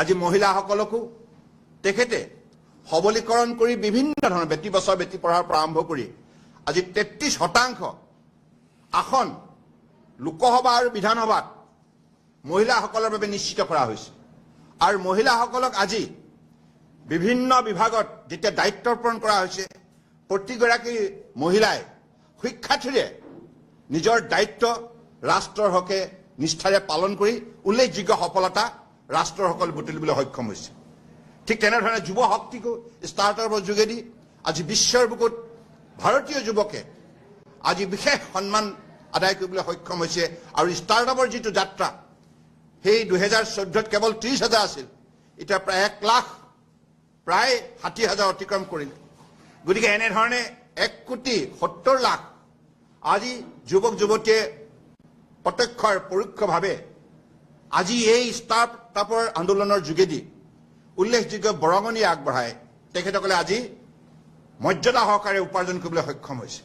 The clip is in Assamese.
আজি মহিলাসকলকো তেখেতে সবলীকৰণ কৰি বিভিন্ন ধৰণৰ বেটি বচাও বেটি পঢ়াৰ পৰা আৰম্ভ কৰি আজি 33% আসন লোকসভা আৰু বিধানসভাত মহিলাসকলৰ বাবে নিশ্চিত কৰা হৈছে আৰু মহিলাসকলক আজি বিভিন্ন বিভাগত যেতিয়া দায়িত্ব অৰ্পণ কৰা হৈছে প্ৰতিগৰাকী মহিলাই শিক্ষাৰ্থীৰে নিজৰ দায়িত্ব ৰাষ্ট্ৰৰ হকে নিষ্ঠাৰে পালন কৰি উল্লেখযোগ্য সফলতা ৰাষ্ট্ৰৰ হকল বুটলিবলৈ সক্ষম হৈছে ঠিক তেনেধৰণে যুৱ শক্তিকো ষ্টাৰ্টআপৰ যোগেদি আজি বিশ্বৰ বুকুত ভাৰতীয় যুৱকে আজি বিশেষ সন্মান আদায় কৰিবলৈ সক্ষম হৈছে আৰু ষ্টাৰ্টআপৰ যিটো যাত্ৰা সেই 2014 কেৱল 30,000 আছিল এটা প্ৰায় 1 লাখ প্ৰায় 60,000 অতিক্ৰম কৰিলে গতিকে এনেধৰণে 1,70 লাখ আজি যুৱক যুৱতীয়ে প্ৰত্যক্ষ আৰু পৰোক্ষভাৱে আজি এই ষ্টাৰ্টআপৰ আন্দোলনৰ যোগেদি উল্লেখযোগ্য বৰঙণি আগবঢ়াই তেখেতসকলে আজি মৰ্যাদা সহকাৰে উপাৰ্জন কৰিবলৈ সক্ষম হৈছে